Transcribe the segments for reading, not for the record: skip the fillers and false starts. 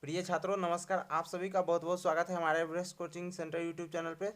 प्रिय छात्रों नमस्कार। आप सभी का बहुत बहुत स्वागत है हमारे Everest coaching centre YouTube channel पे।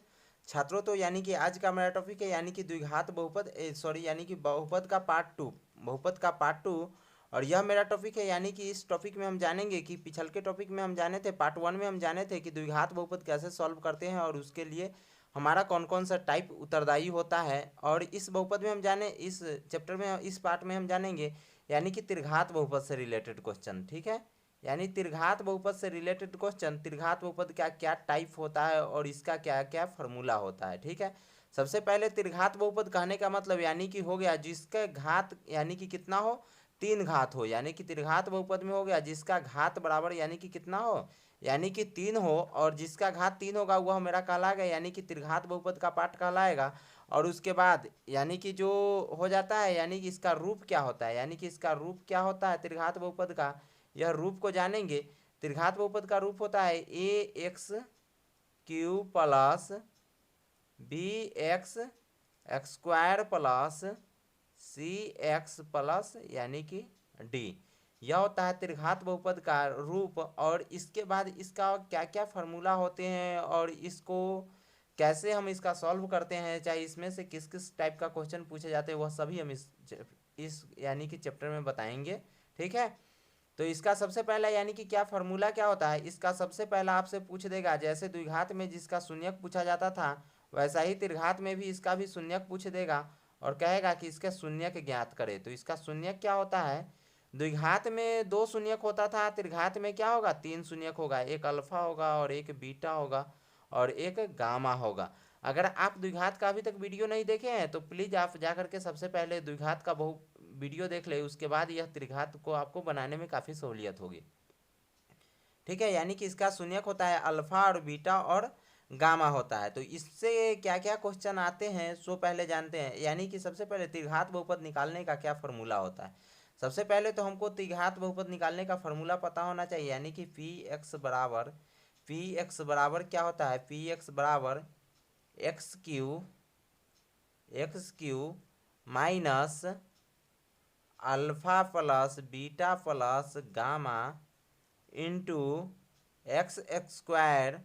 छात्रों तो यानी कि आज का मेरा टॉपिक है यानी कि द्विघात बहुपद यानी कि बहुपद का पार्ट टू। बहुपद का पार्ट टू। और यह मेरा टॉपिक है यानी कि इस टॉपिक में हम जानेंगे कि पिछल के टॉपिक में हम जाने थे, पार्ट वन में हम जाने थे कि द्विघात बहुपद कैसे सॉल्व करते हैं और उसके लिए हमारा कौन कौन सा टाइप उत्तरदायी होता है। और इस बहुपद में हम जाने इस चैप्टर में इस पार्ट में हम जानेंगे यानी कि त्रिघात बहुपद से रिलेटेड क्वेश्चन। ठीक है, यानी त्रिघात बहुपद से रिलेटेड क्वेश्चन, त्रिघात बहुपद का क्या टाइप होता है और इसका क्या क्या फॉर्मूला होता है। ठीक है, सबसे पहले त्रिघात बहुपद कहने का मतलब यानी कि हो गया जिसके घात यानी कि कितना हो, तीन घात हो। यानी कि त्रिघात बहुपद में हो गया जिसका घात बराबर यानी कि कितना हो, यानी कि तीन हो, और जिसका घात तीन होगा वह मेरा कहलाएगा यानी कि त्रिघात बहुपद का पार्ट कहलाएगा। और उसके बाद यानी कि जो हो जाता है यानी कि इसका रूप क्या होता है, यानी कि इसका रूप क्या होता है त्रिघात बहुपद का, यह रूप को जानेंगे। त्रिघात बहुपद का रूप होता है a x cube plus b x x square plus c x plus यानी कि डी। यह होता है त्रिघात बहुपद का रूप। और इसके बाद इसका क्या क्या फार्मूला होते हैं और इसको कैसे हम इसका सॉल्व करते हैं, चाहे इसमें से किस किस टाइप का क्वेश्चन पूछे जाते हैं, वह सभी हम इस यानी कि चैप्टर में बताएंगे। ठीक है, तो इसका सबसे पहला यानी कि क्या फार्मूला क्या होता है, इसका सबसे पहला आपसे पूछ देगा। जैसे द्विघात में जिसका शून्यक पूछा जाता था वैसा ही त्रिघात में भी इसका भी शून्यक पूछ देगा और कहेगा कि इसके शून्यक ज्ञात करे। तो इसका शून्यक क्या होता है, द्विघात में दो शून्यक होता था, त्रिघात में क्या होगा, तीन शून्यक होगा। एक अल्फा होगा और एक बीटा होगा और एक गामा होगा। अगर आप द्विघात का अभी तक वीडियो नहीं देखे हैं तो प्लीज़ आप जा करके सबसे पहले द्विघात का बहु वीडियो देख ले, उसके बाद यह त्रिघात को आपको बनाने में काफ़ी सहूलियत होगी। ठीक है, यानी कि इसका शून्यक होता है अल्फा और बीटा और गामा होता है। तो इससे क्या क्या क्वेश्चन आते हैं सो पहले जानते हैं। यानी कि सबसे पहले त्रिघात बहुपद निकालने का क्या फॉर्मूला होता है। सबसे पहले तो हमको त्रिघात बहुपद निकालने का फॉर्मूला पता होना चाहिए। यानी कि पी एक्स बराबर क्या होता है, पी एक्स बराबर x Q minus alpha plus beta plus gamma into x x square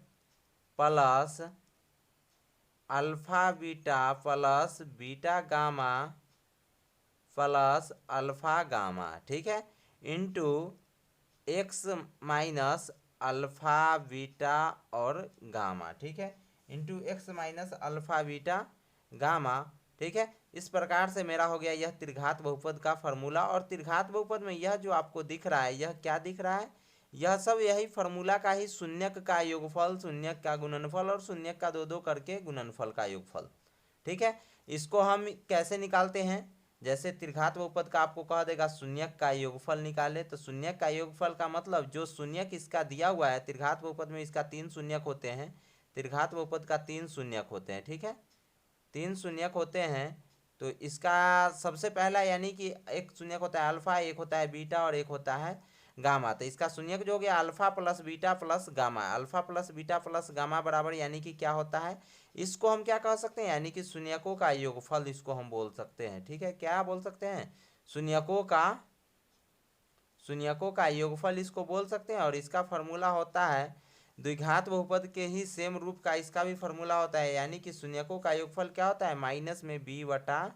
plus alpha beta plus beta gamma plus alpha gamma. ठीक है, into x minus alpha beta और गामा। ठीक है, into x minus alpha beta gamma. ठीक है, इस प्रकार से मेरा हो गया यह त्रिघात बहुपद का फॉर्मूला। और त्रिघात बहुपद में यह जो आपको दिख रहा है यह क्या दिख रहा है, यह सब यही फॉर्मूला का ही शून्यक का योगफल, शून्यक का गुणनफल और शून्यक का दो दो करके गुणनफल का योगफल। ठीक है, इसको हम कैसे निकालते हैं, जैसे त्रिघात बहुपद का आपको कह देगा शून्यक का योगफल निकाले, तो शून्यक का योगफल का मतलब जो शून्यक इसका दिया हुआ है, त्रिघात बहुपद में इसका तीन शून्यक होते हैं, त्रिघात बहुपद का तीन शून्यक होते हैं। ठीक है, तीन शून्यक होते हैं। तो इसका सबसे पहला यानी कि एक शून्यक होता है अल्फा, एक होता है बीटा और एक होता है गामा। तो इसका शून्यक जो हो गया alpha plus beta plus gamma, alpha plus beta plus gamma बराबर यानी कि क्या होता है, इसको हम क्या कह सकते हैं, यानी कि शून्यकों का योगफल इसको हम बोल सकते हैं। ठीक है, क्या बोल सकते हैं, शून्यकों का शून्यकों का योगफल इसको बोल सकते हैं। और इसका फॉर्मूला होता है द्विघात बहुपद के ही सेम रूप का इसका भी फॉर्मूला होता है। यानी कि शून्यकों का योगफल क्या होता है, माइनस में बी बटा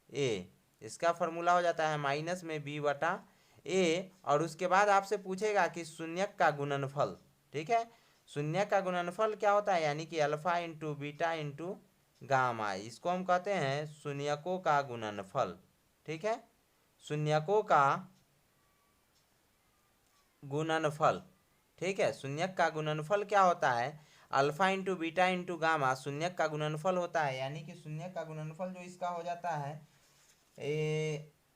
ए। इसका फॉर्मूला हो जाता है माइनस में बी बटा ए। और उसके बाद आपसे पूछेगा कि शून्यक का गुणनफल। ठीक है, शून्यक का गुणनफल क्या होता है, यानी कि alpha into beta into gamma, इसको हम कहते हैं शून्यकों का गुणनफल। ठीक है, शून्यकों का गुणनफल। ठीक है, शून्यक का गुणनफल क्या होता है, alpha into beta into gamma शून्यक का गुणनफल होता है। यानी कि शून्यक का गुणनफल जो इसका हो जाता है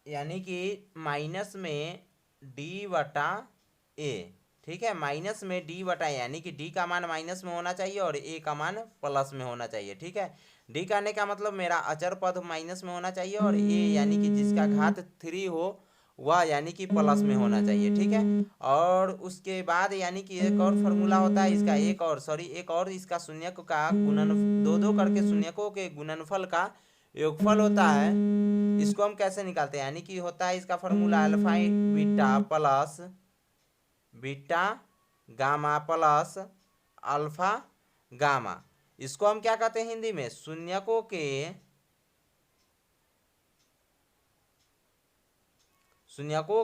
यानी कि माइनस में डी बटा ए। ठीक है, माइनस में डी बटा यानी कि डी का मान माइनस में होना चाहिए और ए का मान प्लस में होना चाहिए। ठीक है, डी कहने का मतलब मेरा अचर पद माइनस में होना चाहिए और ए यानी कि जिसका घात थ्री हो वह यानी कि प्लस में होना चाहिए। ठीक है, और उसके बाद यानी कि एक और फार्मूला होता है इसका, एक और इसका शून्यक का गुणन, दो दो करके शून्यकों के गुणनफल का योगफल होता है। इसको हम कैसे निकालते हैं, यानी कि होता है इसका formula alpha beta plus beta gamma plus alpha gamma. इसको हम क्या कहते हैं हिंदी में? शून्यकों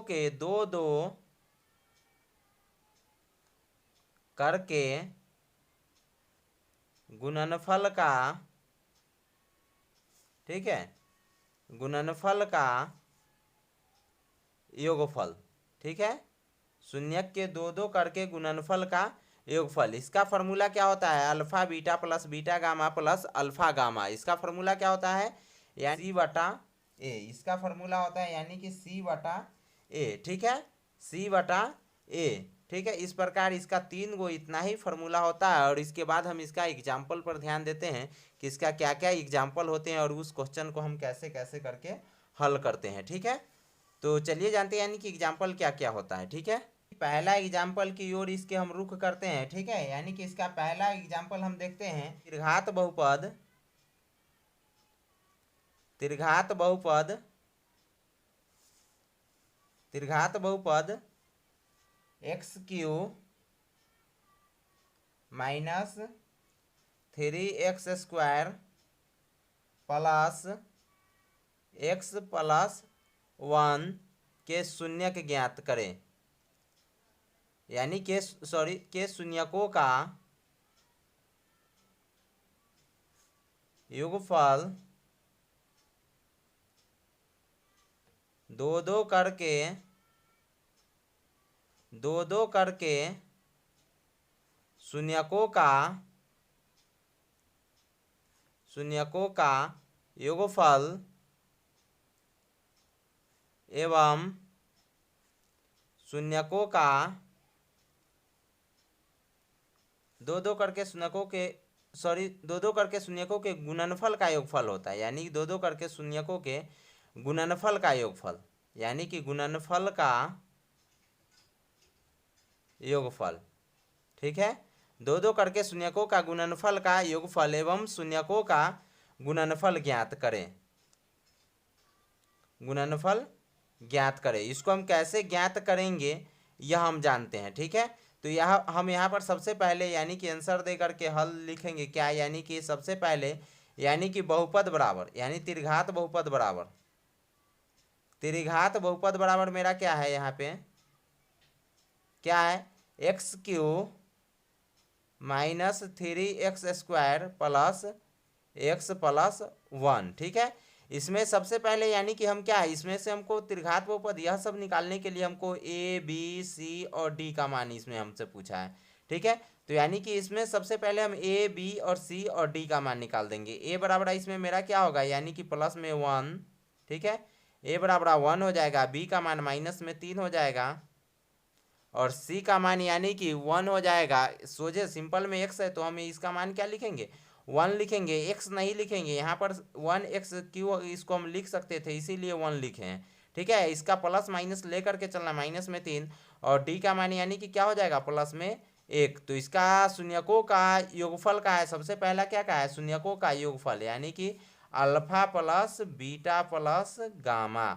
के दो दो करके गुणनफल का, ठीक है, गुणनफल का योगफल। ठीक है, शून्यक के दो दो करके गुणनफल का योगफल। इसका फॉर्मूला क्या होता है? Alpha beta plus beta gamma plus alpha gamma. इसका फॉर्मूला क्या होता है? यानी सी बटा ए। इसका फॉर्मूला होता है यानी कि सी बटा ए। ठीक है, सी बटा ए। ठीक है, इस प्रकार इसका 3 गो इतना ही फॉर्मूला होता है। और इसके बाद हम इसका एग्जाम्पल पर ध्यान देते हैं कि इसका क्या क्या एग्जाम्पल होते हैं और उस क्वेश्चन को हम कैसे कैसे करके हल करते हैं। ठीक है, तो चलिए जानते हैं यानी कि एग्जाम्पल क्या क्या होता है। ठीक है, पहला एग्जाम्पल की ओर इसके हम रुख करते हैं। ठीक है, यानी कि इसका पहला एग्जाम्पल हम देखते हैं। त्रिघात बहुपद, त्रिघात बहुपद, त्रिघात बहुपद x Q minus 3x² plus x plus 1 के शून्यक ज्ञात करें। यानी के शून्यकों का योगफल दो दो करके शून्यकों का योगफल एवं शून्यकों का दो दो करके शून्यकों के गुणनफल का योगफल होता है। यानी दो दो करके शून्यकों के गुणनफल का योगफल, यानी कि गुणनफल का योगफल। ठीक है, दो दो करके शून्यकों का गुणनफल का योगफल एवं शून्यकों का गुणनफल ज्ञात करें। गुणनफल ज्ञात करें। इसको हम कैसे ज्ञात करेंगे यह हम जानते हैं। ठीक है, तो हम यहाँ पर सबसे पहले यानी कि आंसर दे करके हल लिखेंगे। क्या? यानी कि सबसे पहले यानी कि बहुपद बराबर, यानी त्रिघात बहुपद बराबर, त्रिघात बहुपद बराबर मेरा क्या है? यहाँ पे क्या है? X Q minus 3x² plus x plus 1। ठीक है, इसमें सबसे पहले यानी कि हम क्या है, इसमें से हमको त्रिघात बहुपद यह सब निकालने के लिए हमको a b c और d का मान इसमें हमसे पूछा है। ठीक है, तो यानी कि इसमें सबसे पहले हम a b और c और d का मान निकाल देंगे। a बराबर इसमें मेरा क्या होगा? यानी कि प्लस में 1। ठीक है, a बराबर 1 हो जाएगा, b का मान माइनस में 3 हो जाएगा और c का मान यानी कि 1 हो जाएगा। सोचे सिंपल में x है तो हम इसका मान क्या लिखेंगे? 1 लिखेंगे, x नहीं लिखेंगे। यहाँ पर 1x क्यों, इसको हम लिख सकते थे इसीलिए 1 लिखे हैं। ठीक है, इसका प्लस माइनस लेकर के चलना, माइनस में 3 और d का मान यानी कि क्या हो जाएगा? प्लस में 1। तो इसका शून्यकों का योगफल का है, सबसे पहला क्या का है? शून्यकों का योगफल, यानी कि alpha plus beta plus gamma,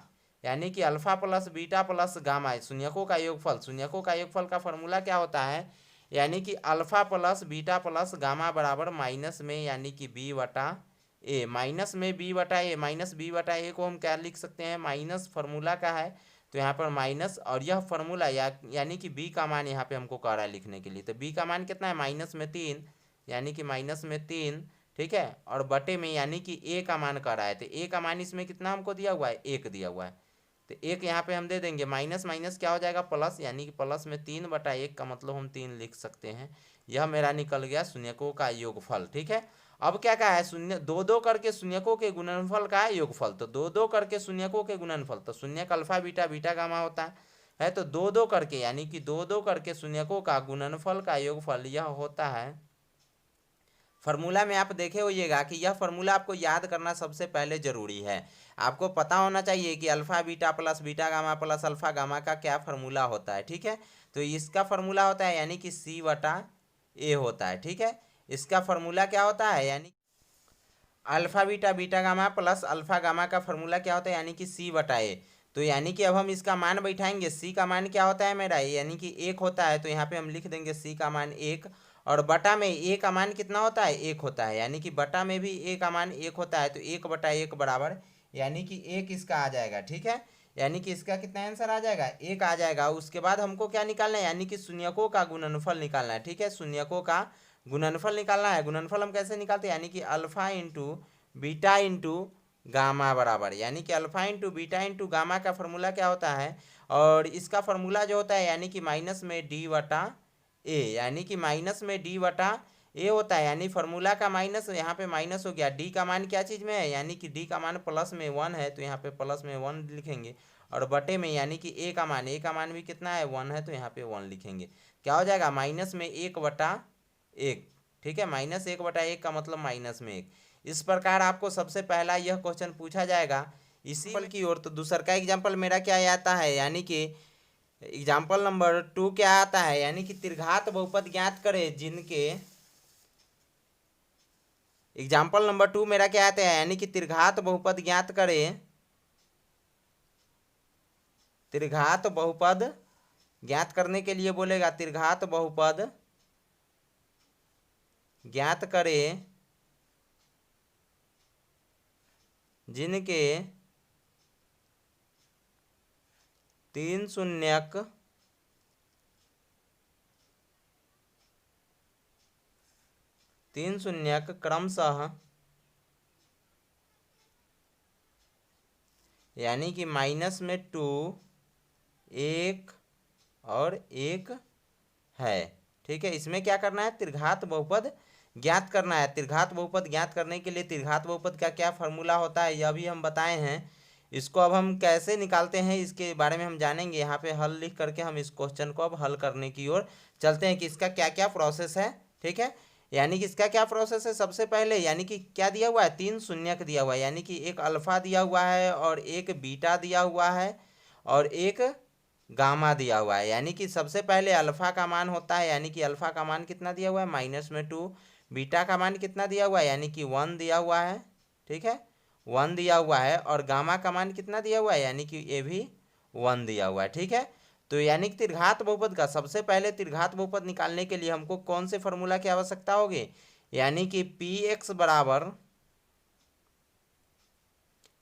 यानी कि alpha plus beta plus gamma शून्यकों का योगफल। शून्यकों का योगफल का फॉर्मूला क्या होता है? यानी कि alpha plus beta plus gamma बराबर माइनस में यानी कि b बटा ए, माइनस में b बटा ए, माइनस b बटा ए को हम क्या लिख सकते हैं? माइनस फार्मूला का है तो यहाँ पर माइनस, और यह फार्मूला यानी कि b का मान यहाँ पे हमको कह रहा है लिखने के लिए। तो b का मान कितना है? माइनस में 3, यानी कि माइनस में 3। ठीक है, और बटे में यानी कि a का मान कह रहा है, तो a का मान इसमें कितना हमको दिया हुआ है? 1 दिया हुआ है। तो 1 यहाँ पे हम दे देंगे, माइनस माइनस क्या हो जाएगा? प्लस, यानी कि प्लस में 3 बटा 1 का मतलब हम 3 लिख सकते हैं। यह मेरा निकल गया शून्यकों का योगफल। ठीक है, अब क्या कहा है? शून्य दो दो करके शून्यकों के गुणनफल का योगफल। तो दो दो करके शून्यकों के गुणनफल, तो शून्यक अल्फा बीटा बीटा गामा होता है। तो दो दो करके यानी कि दो दो करके शून्यकों का गुणनफल का योगफल यह होता है। फार्मूला में आप देखे होइएगा कि यह फार्मूला आपको याद करना सबसे पहले जरूरी है। आपको पता होना चाहिए कि alpha beta plus beta gamma plus alpha gamma का क्या फार्मूला होता है। ठीक है, तो इसका फार्मूला होता है यानी कि c बटा ए होता है। ठीक है, इसका फार्मूला क्या होता है? यानी alpha beta beta gamma plus alpha gamma का फार्मूला क्या होता है? यानी कि c बटा ए। तो यानी कि अब हम इसका मान बैठाएंगे। सी का मान क्या होता है मेरा, यानी कि 1 होता है, तो यहाँ पे हम लिख देंगे सी का मान 1। और बटा में ए का मान कितना होता है, 1 होता है, यानी कि बटा में भी ए का मान 1 होता है, तो 1/1 बराबर यानी कि 1 इसका आ जाएगा। ठीक है, यानी कि इसका कितना आंसर आ जाएगा, 1 आ जाएगा। उसके बाद हमको क्या निकालना है, यानी कि शून्यकों का गुणनफल निकालना है। ठीक है, शून्यकों का गुणनफल निकालना है। गुणनफल हम कैसे निकालते हैं, यानी कि alpha into beta into gamma बराबर, यानी कि alpha into beta into gamma का फॉर्मूला क्या होता है, और इसका फॉर्मूला जो होता है यानी कि माइनस में डी वटा ए, यानी कि माइनस में डी वटा ए होता है, यानी फार्मूला का माइनस, यहाँ पे माइनस हो गया। डी का मान क्या चीज़ में है, यानी कि डी का मान प्लस में 1 है, तो यहाँ पे प्लस में 1 लिखेंगे। और बटे में यानी कि ए का मान भी कितना है, 1 है, तो यहाँ पे 1 लिखेंगे। क्या हो जाएगा, माइनस में 1/1। ठीक है, -1/1 का मतलब माइनस में 1। इस प्रकार आपको सबसे पहला यह क्वेश्चन पूछा जाएगा इसी पल की ओर। तो दूसरा का एग्जाम्पल मेरा क्या आता है, यानी कि एग्जाम्पल नंबर 2 क्या आता है, यानी कि त्रिघात बहुपद ज्ञात करें जिनके, एग्जाम्पल नंबर 2 मेरा क्या आता है, यानी कि त्रिघात बहुपद ज्ञात करें, त्रिघात बहुपद ज्ञात करने के लिए बोलेगा, त्रिघात बहुपद ज्ञात करें जिनके 3 शून्यक क्रमशः, यानी कि माइनस में 2, 1 और 1 है। ठीक है, इसमें क्या करना है, त्रिघात बहुपद ज्ञात करना है। त्रिघात बहुपद ज्ञात करने के लिए त्रिघात बहुपद का क्या फॉर्मूला होता है यह भी हम बताए हैं। इसको अब हम कैसे निकालते हैं इसके बारे में हम जानेंगे। यहाँ पे हल लिख करके हम इस क्वेश्चन को अब हल करने की ओर चलते हैं कि इसका क्या क्या प्रोसेस है। ठीक है, यानी कि इसका क्या प्रोसेस है, सबसे पहले यानी कि क्या दिया हुआ है, 3 शून्यक दिया हुआ है, यानी कि एक अल्फा दिया हुआ है और एक बीटा दिया हुआ है और एक गामा दिया हुआ है। यानी कि सबसे पहले अल्फा का मान होता है, यानी कि अल्फा का मान कितना दिया हुआ है, माइनस में 2। बीटा का मान कितना दिया हुआ है, यानी कि 1 दिया हुआ है। ठीक है, 1 दिया हुआ है। और गामा का मान कितना दिया हुआ है, यानी कि ये भी 1 दिया हुआ है। ठीक है, तो यानी कि त्रिघात बहुपद का सबसे पहले त्रिघात बहुपद निकालने के लिए हमको कौन से फॉर्मूला की आवश्यकता होगी, यानी कि पी एक्स बराबर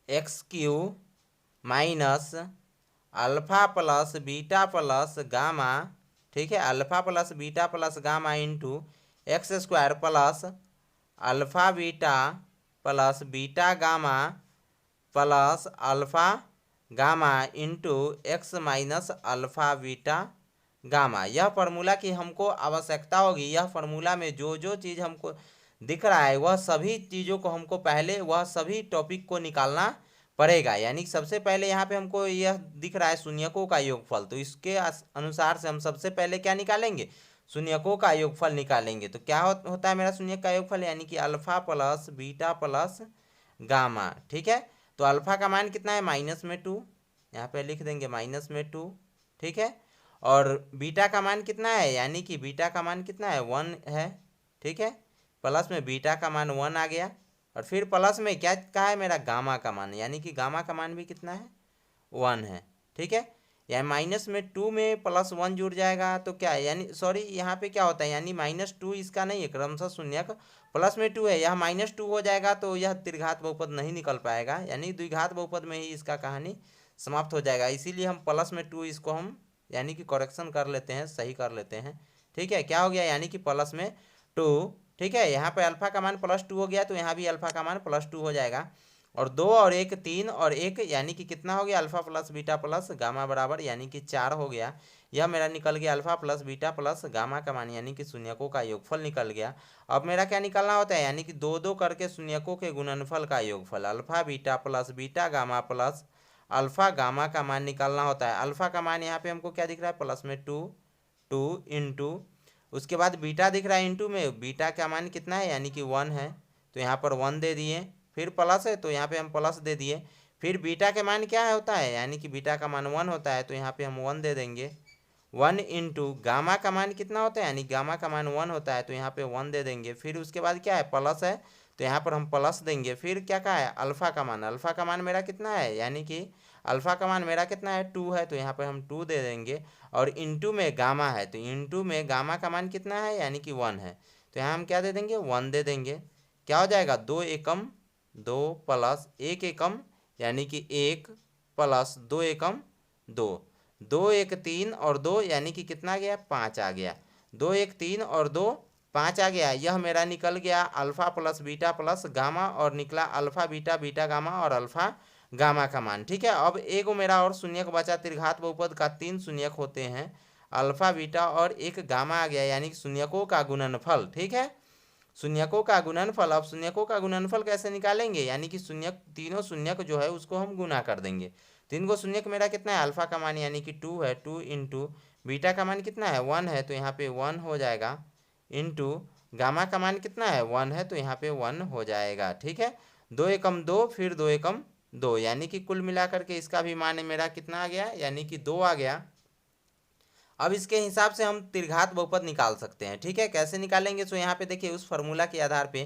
x³ minus alpha plus beta plus gamma. ठीक है, alpha plus beta plus gamma into x² plus alpha beta plus beta gamma plus alpha gamma into x minus alpha beta gamma. यह formula की हमको आवश्यकता होगी। यह formula में जो जो चीज़ हमको दिख रहा है वह सभी चीज़ों को हमको पहले वह सभी टॉपिक को निकालना पड़ेगा। यानी सबसे पहले यहाँ पे हमको यह दिख रहा है शून्यकों का योगफल, तो इसके अनुसार से हम सबसे पहले क्या निकालेंगे, शून्यकों का योगफल निकालेंगे। तो क्या होता है मेरा शून्यक का योगफल, यानी कि alpha plus beta plus gamma. ठीक है, तो अल्फा का मान कितना है, -2, यहाँ पे लिख देंगे -2। ठीक है, और बीटा का मान कितना है, यानी कि बीटा का मान कितना है, 1 है। ठीक है, प्लस में बीटा का मान 1 आ गया। और फिर प्लस में क्या कहा है मेरा, गामा का मान, यानी कि गामा का मान भी कितना है, 1 है। ठीक है, यानी -2 में +1 जुड़ जाएगा तो क्या है, यानी सॉरी यहाँ पे क्या होता है, यानी -2 इसका नहीं है, क्रमशः शून्यक प्लस में 2 है, यह -2 हो जाएगा तो यह त्रिघात बहुपद नहीं निकल पाएगा, यानी द्विघात बहुपद में ही इसका कहानी समाप्त हो जाएगा। इसीलिए हम +2 इसको हम यानी कि करेक्शन कर लेते हैं, सही कर लेते हैं। ठीक है, क्या हो गया, यानी कि +2। ठीक है, यहाँ पे अल्फा का मान +2 हो गया तो यहाँ भी अल्फा का मान +2 हो जाएगा। और 2 और 1 3 और 1 यानी कि कितना हो गया, alpha plus beta plus gamma बराबर यानी कि 4 हो गया। यह मेरा निकल गया alpha plus beta plus gamma का मान, यानी कि शून्यकों का योगफल निकल गया। अब मेरा क्या निकालना होता है, यानी कि 2 करके शून्यकों के गुणनफल का योगफल, alpha beta plus beta gamma plus alpha gamma का मान निकालना होता है। अल्फा का मान यहाँ पे हमको क्या दिख रहा है, प्लस में 2 इंटू, उसके बाद बीटा दिख रहा है इंटू में, बीटा का मान कितना है, यानी कि 1 है, तो यहाँ पर 1 दे दिए। फिर प्लस है तो यहाँ पे हम प्लस दे दिए। फिर बीटा के मान क्या होता है, यानी कि बीटा का मान 1 होता है, तो यहाँ पे हम 1 दे देंगे। 1 इंटू गामा का मान कितना होता है, यानी गामा का मान 1 होता है, तो यहाँ पे 1 दे देंगे। फिर उसके बाद क्या है, प्लस है, तो यहाँ पर हम प्लस देंगे। फिर क्या कहा है, अल्फा का मान, अल्फा का मान मेरा कितना है, यानी कि अल्फ़ा का मान मेरा कितना है 2 है, तो यहाँ पे हम 2 दे देंगे। और इंटू में गामा है, तो इंटू में गामा का मान कितना है यानी कि 1 है, तो यहाँ हम क्या दे देंगे 1 दे देंगे। क्या हो जाएगा 2 एकम 2 प्लस 1 एकम यानी कि 1 प्लस 2 एकम 2, 2 1 3 और 2 यानी कि कितना आ गया 5 आ गया। 2 1 3 और 2 5 आ गया। यह मेरा निकल गया alpha plus beta plus gamma और निकला अल्फ़ा बीटा बीटा गामा और अल्फ़ा गामा का मान। ठीक है, अब एक मेरा और शून्यक बचा। त्रिघात बहुपद का 3 शून्यक होते हैं, अल्फ़ा बीटा और एक गामा आ गया यानी कि शून्यकों का गुणनफल। ठीक है, शून्यकों का गुणनफल। अब शून्यकों का गुणनफल कैसे निकालेंगे, यानी कि शून्यक तीनों शून्यक जो है उसको हम गुना कर देंगे। 3 को शून्यक मेरा कितना है अल्फ़ा का मान यानी कि 2 है, 2 इंटू बीटा का मान कितना है 1 है, तो यहाँ पे 1 हो जाएगा, इंटू गामा का मान कितना है 1 है, तो यहाँ पे 1 हो जाएगा। ठीक है, 2 एकम 2 फिर 2 एकम 2 यानी कि कुल मिलाकर के इसका भी मान मेरा कितना आ गया यानी कि 2 आ गया। अब इसके हिसाब से हम त्रिघात बहुपद निकाल सकते हैं। ठीक है, कैसे निकालेंगे, तो यहाँ पे देखिए उस फॉर्मूला के आधार पे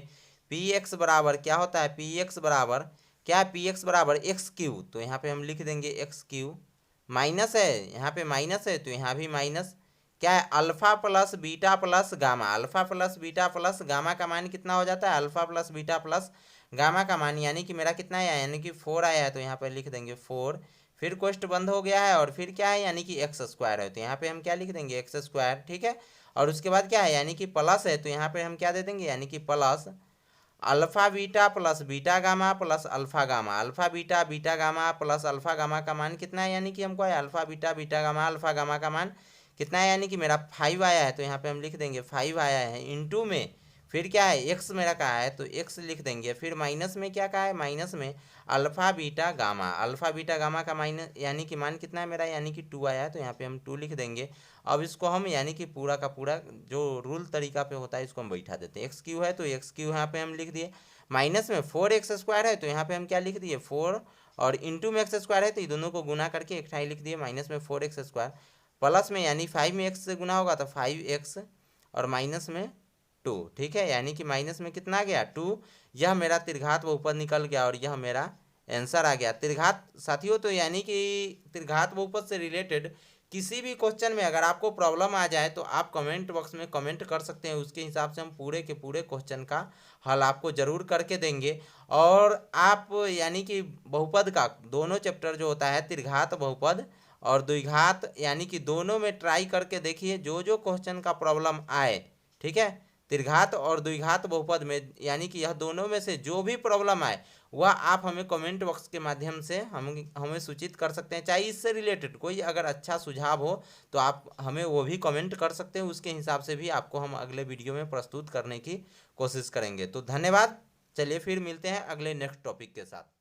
पी एक्स बराबर क्या होता है, पी एक्स बराबर क्या है, पी एक्स बराबर एक्स क्यू, तो यहाँ पे हम लिख देंगे एक्स क्यू, माइनस है यहाँ पे माइनस है तो यहाँ भी माइनस, क्या है alpha plus beta plus gamma, alpha plus beta plus gamma का मान कितना हो जाता है, alpha plus beta plus gamma का मान यानी कि मेरा कितना आया यानी कि 4 आया है, तो यहाँ पे लिख देंगे 4, फिर कोष्ट बंद हो गया है और फिर क्या है यानी कि एक्स स्क्वायर है, तो यहाँ पे हम क्या लिख देंगे एक्स स्क्वायर। ठीक है, और उसके बाद क्या है यानी कि प्लस है, तो यहाँ पे हम क्या दे देंगे यानी कि plus alpha beta plus beta gamma plus alpha gamma, alpha beta beta gamma plus alpha gamma का मान कितना है यानी कि हमको है alpha beta beta gamma alpha gamma का मान कितना है यानी कि मेरा 5 आया है, तो यहाँ पे हम लिख देंगे 5 आया है, इंटू में फिर क्या है एक्स मेरा कहा है तो एक्स लिख देंगे, फिर माइनस में क्या कहा है माइनस में alpha beta gamma, alpha beta gamma का माइनस यानी कि मान कितना है मेरा यानी कि 2 आया है, तो यहाँ पे हम 2 लिख देंगे। अब इसको हम यानी कि पूरा का पूरा जो रूल तरीका पे होता है इसको हम बैठा देते हैं। एक्स क्यू है तो एक्स क्यू यहाँ पे हम लिख दिए, माइनस में 4x स्क्वायर है तो यहाँ पे हम क्या लिख दिए 4, और इंटू में एक्स स्क्वायर है तो ये दोनों को गुना करके एक ठाई लिख दिए, माइनस में 4x स्क्वायर प्लस में यानी 5 में x से गुना होगा तो 5x और माइनस में 2। ठीक है, यानी कि माइनस में कितना आ गया 2। यह मेरा त्रिघात बहुपद निकल गया और यह मेरा आंसर आ गया। त्रिघात साथियों, तो यानी कि त्रिघात बहुपद से रिलेटेड किसी भी क्वेश्चन में अगर आपको प्रॉब्लम आ जाए तो आप कमेंट बॉक्स में कमेंट कर सकते हैं, उसके हिसाब से हम पूरे के पूरे क्वेश्चन का हल आपको ज़रूर करके देंगे। और आप यानी कि बहुपद का दोनों चैप्टर जो होता है त्रिघात बहुपद और द्विघात यानी कि दोनों में ट्राई करके देखिए, जो जो क्वेश्चन का प्रॉब्लम आए, ठीक है, त्रिघात और द्विघात बहुपद में यानी कि यह दोनों में से जो भी प्रॉब्लम आए वह आप हमें कमेंट बॉक्स के माध्यम से हमें सूचित कर सकते हैं। चाहे इससे रिलेटेड कोई अगर अच्छा सुझाव हो तो आप हमें वो भी कमेंट कर सकते हैं, उसके हिसाब से भी आपको हम अगले वीडियो में प्रस्तुत करने की कोशिश करेंगे। तो धन्यवाद, चलिए फिर मिलते हैं अगले नेक्स्ट टॉपिक के साथ।